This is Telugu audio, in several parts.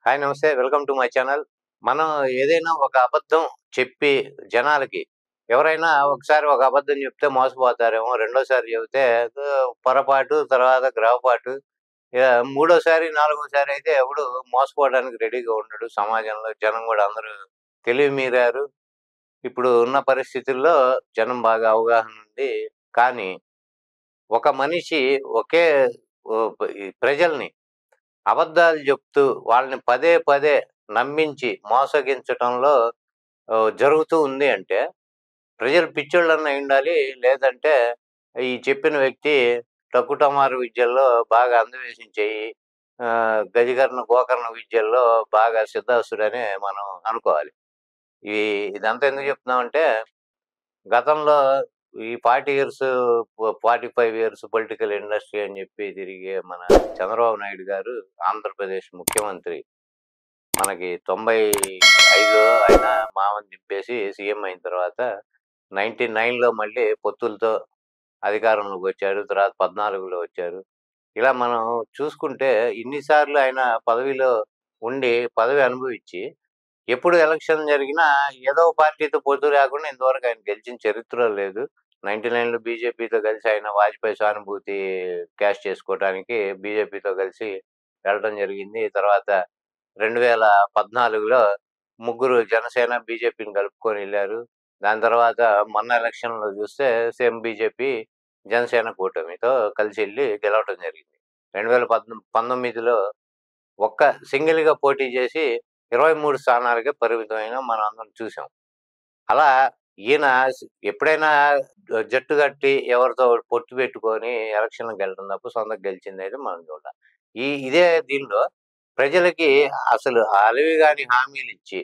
హాయ్ నమస్తే. Welcome to my channel. మనం ఏదైనా ఒక అబద్ధం చెప్పి జనాలకి ఎవరైనా ఒకసారి ఒక అబద్ధం చెప్తే మోసపోతారేమో. రెండోసారి చెబితే పొరపాటు, తర్వాత గ్రహపాటు. మూడోసారి, నాలుగోసారి అయితే ఎవడు మోసపోవడానికి రెడీగా ఉండడు. సమాజంలో జనం గూడా అందరూ తెలివి మీరారు. ఇప్పుడు ఉన్న పరిస్థితుల్లో జనం బాగా అవగాహన ఉంది. కానీ ఒక మనిషి ఒకే ఈ ప్రజల్ని అబద్ధాలు చెప్తూ వాళ్ళని పదే పదే నమ్మించి మోసగించటంలో జరుగుతూ ఉంది అంటే ప్రజలు పిచ్చోళ్ళన్నా అయ్యుండాలి. లేదంటే ఈ చెప్పిన వ్యక్తి టకుటమారు విద్యల్లో బాగా అందవేసిన చెయ్యి, గజకర్ణ, గోకర్ణ విద్యల్లో బాగా సిద్ధాస్తుడని మనం అనుకోవాలి. ఈ ఇదంతా ఎందుకు చెప్తున్నామంటే గతంలో ఈ 40 ఇయర్స్, 45 ఇయర్స్ పొలిటికల్ ఇండస్ట్రీ అని చెప్పి తిరిగే మన చంద్రబాబు నాయుడు గారు ఆంధ్రప్రదేశ్ ముఖ్యమంత్రి. మనకి 95లో ఆయన మామని దింపేసి సీఎం అయిన తర్వాత 99లో మళ్ళీ పొత్తులతో అధికారంలోకొచ్చారు. తర్వాత 14లో వచ్చారు. ఇలా మనం చూసుకుంటే ఇన్ని సార్లు ఆయన పదవిలో ఉండి, పదవి అనుభవించి, ఎప్పుడు ఎలక్షన్ జరిగినా ఏదో పార్టీతో పొత్తు లేకుండా ఇంతవరకు ఆయన గెలిచిన చరిత్ర లేదు. 99లో బీజేపీతో కలిసి ఆయన వాజ్పేయి సానుభూతి క్యాష్ చేసుకోవటానికి బీజేపీతో కలిసి వెళ్ళటం జరిగింది. తర్వాత 2014లో ముగ్గురు జనసేన, బీజేపీని కలుపుకొని ఎళ్లారు. దాని తర్వాత మొన్న ఎలక్షన్‌లో చూస్తే సేమ్ బీజేపీ, జనసేన కూటమితో కలిసెళ్లి గెలవటం జరిగింది. 19లో ఒక్క సింగిల్‌గా పోటీ చేసి 23 స్థానాలకే పరిమితమైన మనందరం చూసాం. అలా ఈయన ఎప్పుడైనా జట్టు కట్టి ఎవరితో పొత్తు పెట్టుకొని ఎలక్షన్‌లకెళ్ళడం తప్ప సొంతంగా గెలిచిందైతే మనం చూడల. ఇదే దీనిలో ప్రజలకి అసలు అలవి గాని హామీలిచ్చి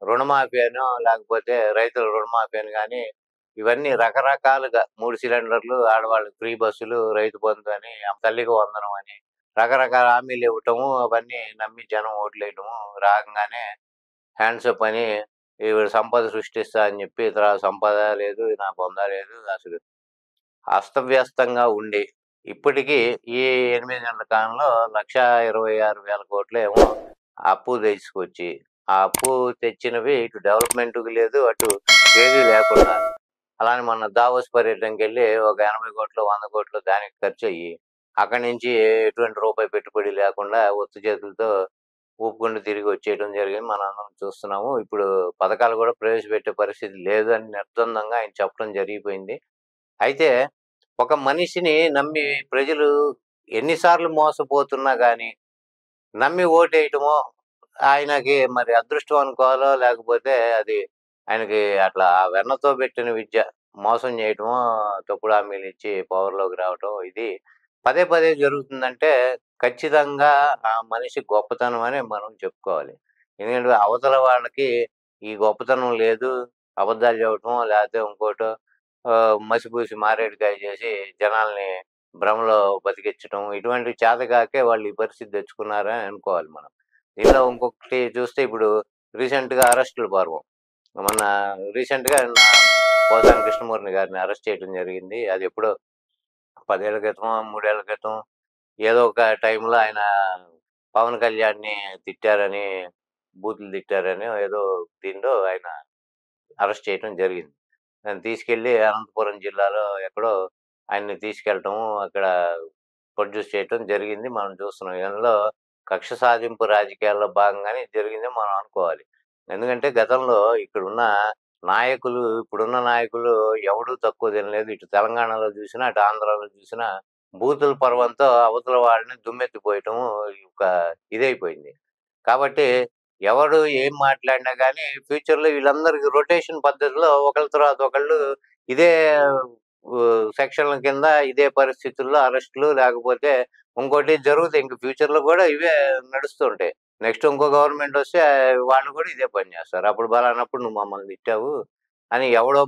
రుణమాఫీ అనో, లేకపోతే రైతుల రుణమాఫీ అని గాని, ఇవన్నీ రకరకాలుగా 3 సిలిండర్లు, ఆడవాళ్ళకి ఫ్రీ బస్సులు, రైతు బంధు అని, తల్లికి వందనం అని, రకరకాల హామీలు ఇవ్వటము, అవన్నీ నమ్మి జనం ఓట్లేయటము, రాగంగానే హ్యాండ్సప్ అని, ఈవిడ సంపద సృష్టిస్తా అని చెప్పి, తర్వాత సంపద లేదు, నా బొంద లేదు, అసలు అస్తవ్యస్తంగా ఉండి, ఇప్పటికీ ఈ 8 నెలల కాలంలో 1,26,వేల కోట్లు ఏమో అప్పు తీసుకొచ్చి, ఆ అప్పు తెచ్చినవి ఇటు డెవలప్‌మెంట్‌కి లేదు, అటు ఏదీ లేకుండా, అలానే మొన్న దావోస్ పర్యటనకెళ్ళి ఒక 80,00,00,000, 100,00,00,000 దానికి ఖర్చయ్యి, అక్కడి నుంచి ఎటువంటి రూపాయి పెట్టుబడి లేకుండా ఉత్త చేతులతో ఊపుకుంటూ తిరిగి వచ్చేయడం జరిగింది. మనందరం చూస్తున్నాము. ఇప్పుడు పథకాలు కూడా ప్రవేశపెట్టే పరిస్థితి లేదు అని నిర్ద్వందంగా ఆయన చెప్పడం జరిగిపోయింది. అయితే ఒక మనిషిని నమ్మి ప్రజలు ఎన్ని సార్లు మోసపోతున్నా గాని, నమ్మి ఓటేయటమో, ఆయనకి మరి అదృష్టం అనుకోవాలో, లేకపోతే అది ఆయనకి అట్లా ఆ వెన్నతో పెట్టిన విద్య. మోసం చేయటమో, తప్పుడు హామీలిచ్చి పవర్‌లోకి రావటం, ఇది పదే పదే జరుగుతుందంటే ఖచ్చితంగా ఆ మనిషి గొప్పతనం అని మనం చెప్పుకోవాలి. ఎందుకంటే అవతల వాళ్ళకి ఈ గొప్పతనం లేదు. అబద్ధాలు చెప్పటమో, లేకపోతే ఇంకోటో మసిపూసి మారేడుకాయ చేసి జనాల్ని భ్రమలో బతికిచ్చటం, ఇటువంటివి చేతగాకే వాళ్ళు ఈ పరిస్థితి తెచ్చుకున్నారని అనుకోవాలి మనం. దీనిలో ఇంకొకటి చూస్తే ఇప్పుడు రీసెంట్‌గా అరెస్టుల పర్వం. మొన్న రీసెంట్‌గా పోసాని కృష్ణమూర్తి గారిని అరెస్ట్ చేయడం జరిగింది. అది ఎప్పుడో 10 ఏళ్ల క్రితమో, 3 ఏళ్ల క్రితం ఏదో ఒక టైంలో ఆయన పవన్ కళ్యాణ్‌ని తిట్టారని, బూతులు తిట్టారనో ఏదో దీనిలో ఆయన అరెస్ట్ చేయటం జరిగింది. దాన్ని తీసుకెళ్ళి అనంతపురం జిల్లాలో ఎక్కడో ఆయన్ని తీసుకెళ్ళటము, అక్కడ ప్రొడ్యూస్ చేయటం జరిగింది. మనం చూస్తున్నాం. ఇందులో కక్ష సాధింపు రాజకీయాల్లో భాగంగానే ఇది జరిగిందని మనం అనుకోవాలి. ఎందుకంటే గతంలో ఇక్కడున్న నాయకులు, ఇప్పుడున్న నాయకులు ఎవడు తక్కువ తినలేదు. ఇటు తెలంగాణలో చూసినా, అటు ఆంధ్రాలో చూసినా బూతుల పర్వంతో అవతల వాళ్ళని దుమ్మెత్తిపోయటము ఒక ఇదైపోయింది. కాబట్టి ఎవడు ఏం మాట్లాడినా గాని ఫ్యూచర్‌లో వీళ్ళందరికి రొటేషన్ పద్ధతిలో ఒకళ్ళ తర్వాత ఒకళ్ళు ఇదే సెక్షన్‌ల కింద ఇదే పరిస్థితుల్లో అరెస్టులు, లేకపోతే ఇంకోటి జరుగుతాయి. ఇంక ఫ్యూచర్‌లో గూడా ఇవే నడుస్తూ ఉంటాయి. నెక్స్ట్ ఇంకో గవర్నమెంట్ వస్తే వాళ్ళు కూడా ఇదే పని చేస్తారు. అప్పుడు పలానప్పుడు నువ్వు మమ్మల్ని తిట్టావు అని ఎవడో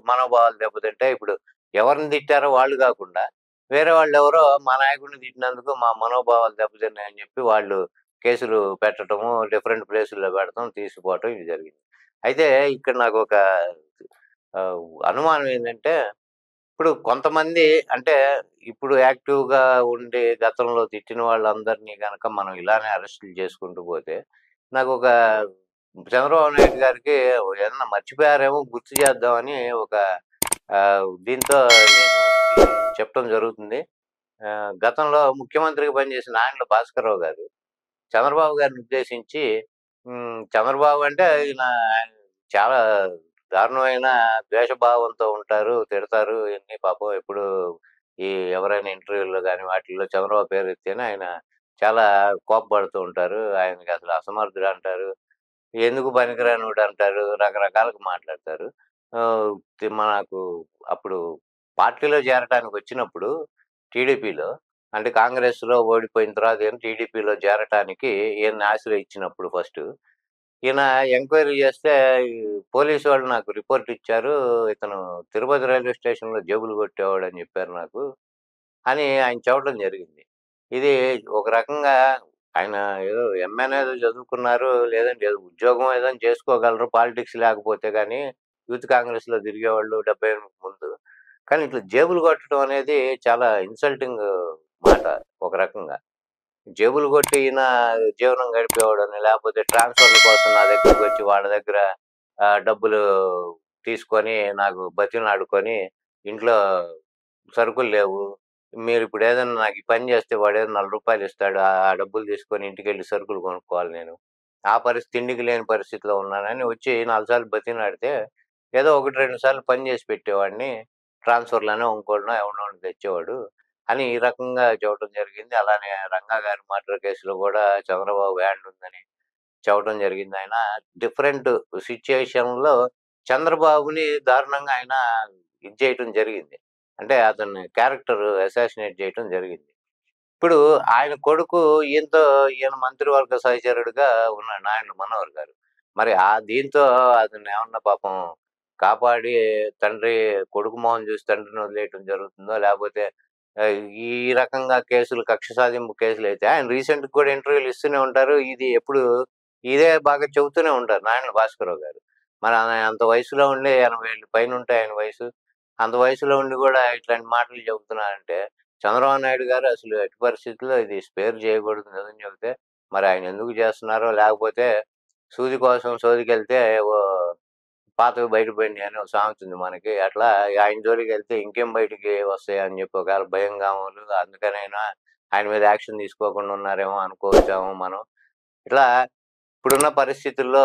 మనోభావాలు దెబ్బతింటాయి. ఇప్పుడు ఎవరిని తిట్టారో వాళ్ళు గాకుండా వేరే వాళ్ళెవరో మా నాయకుడిని తిట్టినందుకు మా మనోభావాలు దెబ్బతిన్నాయని చెప్పి వాళ్ళు కేసులు పెట్టటము, డిఫరెంట్ ప్లేసుల్లో పెడతాం, తీసుకుపోవటం ఇది జరిగింది. అయితే ఇక్కడ నాకొక అనుమానం ఏందంటే ఇప్పుడు కొంతమంది అంటే ఇప్పుడు యాక్టివ్‌గా ఉండి గతంలో తిట్టిన వాళ్ళందరినీ గనక మనం ఇలానే అరెస్టులు చేసుకుంటూ పోతే, నాకొక చంద్రబాబు నాయుడు గారికి ఏదన్నా మర్చిపోయారేమో గుర్తు చేద్దామని ఒక దీంతో నేను చెప్పడం జరుగుతుంది. గతంలో ముఖ్యమంత్రిగా పనిచేసిన నాయన్ల భాస్కర్‌రావు గారు చంద్రబాబు గారిని ఉద్దేశించి చంద్రబాబు అంటే ఆయన చాలా దారుణమైన ద్వేషభావంతో ఉంటారు, తిడతారు. ఇయన్నీ పాపం ఎప్పుడు ఈ ఎవరైనా ఇంటర్వ్యూల్లో గాని, వాటిల్లో చంద్రబాబు పేరు ఎత్తేనే ఆయన చాలా కోప్పడుతూ ఉంటారు. ఆయనకి అసలు అసమర్థుడు అంటారు. ఎందుకు పనికిరానోడు అంటారు. రకరకాలుగా మాట్లాడతారు. ఆహ్, నాకు అప్పుడు పార్టీలో చేరటానికొచ్చినప్పుడు టీడీపీలో అంటే కాంగ్రెస్‌లో ఓడిపోయిన తర్వాత ఈయన టీడీపీలో చేరటానికి ఈయన్ని ఆశ్రయించినప్పుడు ఫస్టు. ఈయన ఎంక్వైరీ చేస్తే ఈ పోలీసు వాళ్ళు నాకు రిపోర్ట్ ఇచ్చారు. ఇతను తిరుపతి రైల్వే స్టేషన్‌లో జేబులు కొట్టేవాడని చెప్పారు నాకు. అని ఆయన చెప్పడం జరిగింది. ఇది ఒక రకంగా ఆయన ఏదో ఎంఏనో ఏదో చదువుకున్నారు. లేదంటే ఏదో ఉద్యోగం ఏదైనా చేసుకోగలరు పాలిటిక్స్ లేకపోతే గాని. యూత్ కాంగ్రెస్‌లో తిరిగేవాళ్ళు 78 ముందు. కానీ ఇట్లా జేబులు కొట్టడం అనేది చాలా ఇన్సల్టింగ్ మాట ఒక రకంగా. జేబులు కొట్టి ఈయన జీవనం గడిపేవాడని, లేపోతే ట్రాన్స్‌ఫర్‌ల కోసం నా దగ్గరకొచ్చి వాళ్ళ దగ్గర డబ్బులు తీసుకొని నాకు బతిమిలాడుకొని ఇంట్లో సరుకులు లేవు. మీరిప్పుడేదన్నా నాకు ఈ పని జేస్తే వాడేదో రూ. 4 ఇస్తాడు. ఆ డబ్బులు తీసుకొని ఇంటికెళ్ళి సరుకులు కొనుక్కోవాలి నేను. ఆ పరిస్థితి తిండికి లేని పరిస్థితిలో ఉన్నానని వచ్చి 4 సార్లు బతిమిలాడితే, ఏదో 1, 2 సార్లు పని జేసి పెట్టేవాడిని. ట్రాన్స్‌ఫర్‌లనో, ఇంకోడినో ఎవడినోడిని తెచ్చేవాడు అని ఈ రకంగా చెప్పడం జరిగింది. అలానే రంగా గారి మర్డర్ కేసులో గూడా చంద్రబాబు హ్యాండ్ ఉందని చెప్పడం జరిగింది. ఆయన డిఫరెంట్ సిట్యుయేషన్‌లో చంద్రబాబుని దారుణంగా ఆయన ఇది చేయటం జరిగింది. అంటే అతన్ని క్యారెక్టర్ అసాసినేట్ చేయటం జరిగింది. ఇప్పుడు ఆయన కొడుకు ఈయన మంత్రివర్గ సహచరుడుగా ఉన్నాడు నాయన మనోహర్ గారు. మరి దీంతో అతన్నేమన్నా పాపం కాపాడి తండ్రి కొడుకు మొహం చూసి తండ్రిని వదిలేయటం జరుగుతుందో లేపోతే ఈ రకంగా కేసులు కక్ష సాధింపు కేసులైతే ఆయన రీసెంట్‌గా కూడా ఇంటర్వ్యూలు ఇస్తూనే ఉంటారు. ఇది ఎప్పుడు ఇదే బాగా చెబుతూనే ఉంటారు నాయన భాస్కరరావు గారు. మరి ఆయన అంత వయసులో ఉండి 80 ఏళ్ళు పైనుంటాయి ఆయన వయసు. అంత వయసులో ఉండి గూడా ఇట్లాంటి మాటలు చెబుతున్నారంటే చంద్రబాబు నాయుడు గారు అసలు ఎట్టి పరిస్థితుల్లో ఇది స్పేర్ చేయకూడదు నిజం చెబితే. మరి ఆయన ఎందుకు చేస్తున్నారో లేకపోతే సూది కోసం సోదికెళ్తే ఓ పాతవి బయట పడినాయి అని ఒక సామెత ఉంది మనకి. అట్లా ఆయన జోలికెళ్తే ఇంకేం బయటికి వస్తాయని చెప్పి ఒకవేళ భయంగా అందుకనైనా ఆయన మీద యాక్షన్ తీసుకోకుండా ఉన్నారేమో అనుకోవచ్చేమో మనం. ఇట్లా ఇప్పుడున్న పరిస్థితుల్లో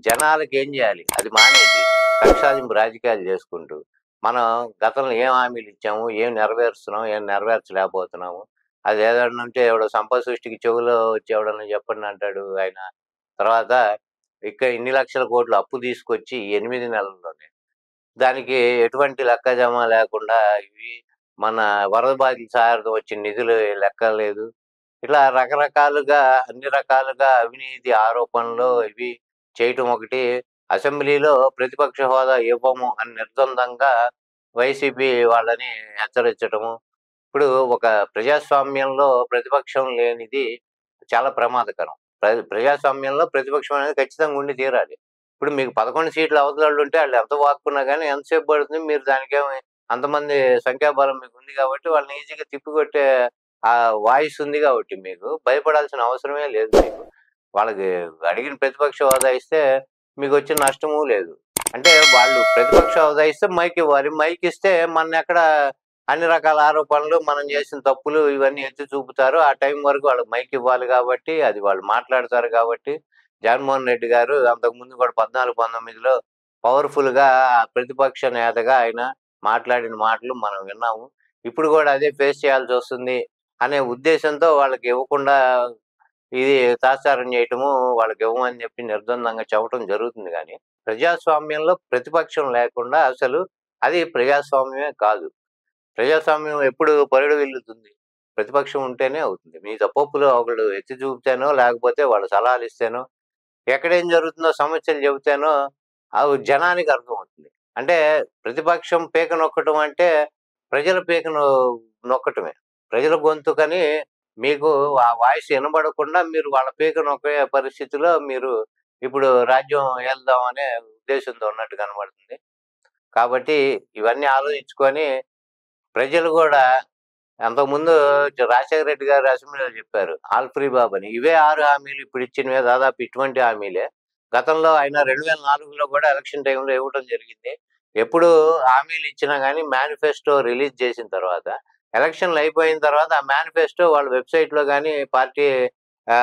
జనాలకేం జేయాలి? అది మానేసి కక్ష సాధింపు రాజకీయాలు జేసుకుంటూ, మనం గతంలో ఏం హామీలిచ్చాము? ఏం నెరవేరుస్తున్నాం? ఏం నెరవేర్చలేకపోతున్నాము? అదేదన్నా ఉంటే ఎవడో సంపద సృష్టికి చెవులో వచ్చి ఎవడన్నా చెప్పండి అంటాడు ఆయన. తర్వాత ఇన్ని లక్షల కోట్లు అప్పు తీసుకొచ్చి 8 నెలల్లోనే. దానికి ఎటువంటి లెక్కజామా లేకుండా ఇవి మన వరద బాధితుల సహాయార్థం వచ్చిన నిధులు లెక్క లేదు. ఇట్లా రకరకాలుగా అన్ని రకాలుగా అవినీతి ఆరోపణలు ఇవి చేయటం ఒకటి. అసెంబ్లీలో ప్రతిపక్ష హోదా ఇవ్వము అని నిర్ద్వందంగా వైసీపీ వాళ్ళని హెచ్చరించటము. ఇప్పుడు ఒక ప్రజాస్వామ్యంలో ప్రతిపక్షం లేనిది చాలా ప్రమాదకరం. ప్రజాస్వామ్యంలో ప్రతిపక్షం అనేది ఖచ్చితంగా ఉండి తీరాలి. ఇప్పుడు మీకు 11 సీట్లు అవతలోళ్ళుంటే ఆళ్ళు ఎంత వాక్కున్నా గాని ఎంతసేపు పడుతుంది? మీరు దానికేమి అంతమంది సంఖ్యాబలం మీకుంది కాబట్టి వాళ్ళని ఈజీగా తిప్పికొట్టే వాయిస్ ఉంది గాబట్టి మీకు భయపడాల్సిన అవసరమే లేదు మీకు. వాళ్ళకి అడిగిన ప్రతిపక్ష హోదా ఇస్తే మీకొచ్చే నష్టము లేదు. అంటే వాళ్ళు ప్రతిపక్ష హోదా ఇస్తే మైకివ్వాలి. మైకిస్తే మననెక్కడ అన్ని రకాల ఆరోపణలు, మనం చేసిన తప్పులు ఇవన్నీ ఎత్తి చూపుతారు. ఆ టైం వరకు వాళ్ళకి మైకివ్వాలి గాబట్టి, అది వాళ్ళు మాట్లాడతారు గాబట్టి, జగన్మోహన్ రెడ్డి గారు అంతకుముందు కూడా 14, 19లో పవర్‌ఫుల్‌గా ప్రతిపక్ష నేతగా ఆయన మాట్లాడిన మాటలు మనం విన్నాము. ఇప్పుడు గూడా అదే ఫేస్ చేయాల్సొస్తుంది అనే ఉద్దేశంతో వాళ్ళకి ఇవ్వకుండా ఇది తాత్సారం చేయటము, వాళ్ళకివ్వమని చెప్పి నిర్ద్వందంగా చెప్పటం జరుగుతుంది గానీ, ప్రజాస్వామ్యంలో ప్రతిపక్షం లేకుండా అసలు అది ప్రజాస్వామ్యమే కాదు. ప్రజాస్వామ్యం ఎప్పుడు పరిఢవిల్లుతుంది? ప్రతిపక్షం ఉంటేనే అవుతుంది. మీ తప్పొప్పులు ఒకళ్ళు ఎత్తి చూపితేనో, లేకపోతే వాళ్ళు సలహాలిస్తేనో, ఎక్కడేం జరుగుతుందో సమస్యలు చెబితేనో అవి జనానికి అర్థమవుతుంది. అంటే ప్రతిపక్షం పీక నొక్కటం అంటే ప్రజల పీకను నొక్కటమే. ప్రజల గొంతుకని మీకు ఆ వాయిస్ ఇనబడకుండా మీరు వాళ్ళ పీక నొక్కే పరిస్థితిలో మీరు ఇప్పుడు రాజ్యం ఏలుదాం అనే ఉద్దేశంతో ఉన్నట్టు కనబడుతుంది. కాబట్టి ఇవన్నీ ఆలోచించుకొని ప్రజలు గూడా అంతకుముందు రాజశేఖర రెడ్డి గారు అసెంబ్లీలో చెప్పారు. ఆల్ ఫ్రీ బాబ్ అని. ఇవే 6 హామీలు ఇప్పుడు ఇచ్చినవే దాదాపు ఇటువంటి హామీలే. గతంలో ఆయన 2004లో కూడా ఎలక్షన్ టైమ్‌లో ఇవ్వటం జరిగింది. ఎప్పుడు హామీలు ఇచ్చినా గాని మేనిఫెస్టో రిలీజ్ చేసిన తర్వాత, ఎలక్షన్‌లు అయిపోయిన తర్వాత ఆ మేనిఫెస్టో వాళ్ళ వెబ్‌సైట్‌లో గాని, పార్టీ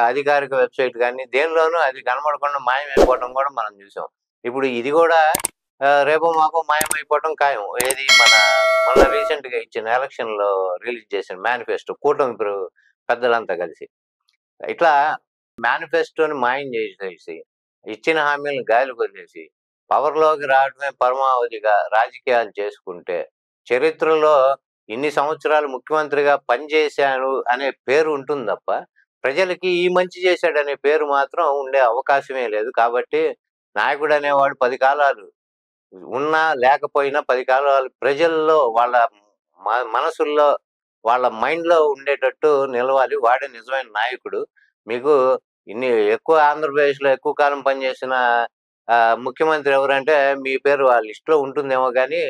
అధికారిక వెబ్‌సైట్ గాని దేనిలోనూ అది కనబడకుండా మాయమైపోవటం కూడా మనం చూసాం. ఇప్పుడు ఇది గూడా రేపో మాపో మాయమైపోవటం ఖాయం. ఏది మొన్న రీసెంట్‌గా ఇచ్చిన ఎలక్షన్‌లో రిలీజ్ చేసిన మేనిఫెస్టో కూటమి పెద్దలంతా కలిసి. ఇట్లా మేనిఫెస్టోని మాయం చేసేసి, ఇచ్చిన హామీలను గాలికి వదిలేసి, పవర్‌లోకి రావడమే పరమావధిగా రాజకీయాలు చేసుకుంటే, చరిత్రలో ఇన్ని సంవత్సరాలు ముఖ్యమంత్రిగా పనిచేశాను అనే పేరు ఉంటుంది తప్ప, ప్రజలకి ఈ మంచి చేశాడనే పేరు మాత్రం ఉండే అవకాశమే లేదు. కాబట్టి నాయకుడనేవాడు 10 కాలాలు ఉన్నా, లేకపోయినా 10 కాలాలు ప్రజల్లో వాళ్ళ మనసుల్లో, వాళ్ళ మైండ్‌లో ఉండేటట్టు నిలవాలి. వాడే నిజమైన నాయకుడు. మీకు ఇన్ని ఎక్కువ ఆంధ్రప్రదేశ్‌లో ఎక్కువ కాలం పనిచేసిన ముఖ్యమంత్రి ఎవరంటే మీ పేరు ఆ లిస్ట్‌లో ఉంటుందేమో గానీ,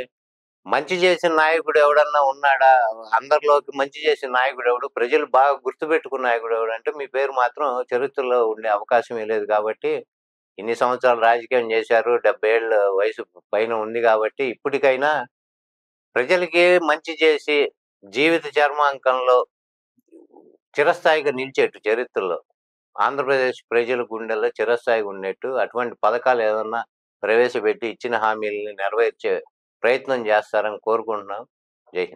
మంచి చేసిన నాయకుడు ఎవడన్నా ఉన్నాడా? అందరిలోకి మంచి చేసిన నాయకుడెవడు? ప్రజలు బాగా గుర్తుపెట్టుకున్న నాయకుడెవడంటే మీ పేరు మాత్రం చరిత్రలో ఉండే అవకాశమే లేదు కాబట్టి, ఇన్ని సంవత్సరాలు రాజకీయం చేశారు. 70 ఏళ్ల వయసు పైన ఉంది గాబట్టి, ఇప్పటికైనా ప్రజలకి మంచి చేసి, జీవిత చర్మాంకంలో చిరస్థాయిగా నిలిచేట్టు చరిత్రలో, ఆంధ్రప్రదేశ్ ప్రజల గుండెల్లో చిరస్థాయిగా ఉండేట్టు అటువంటి పథకాలేదన్నా ప్రవేశపెట్టి ఇచ్చిన హామీలని నెరవేర్చే ప్రయత్నం చేస్తారని కోరుకుంటున్నాం. జై హింద్.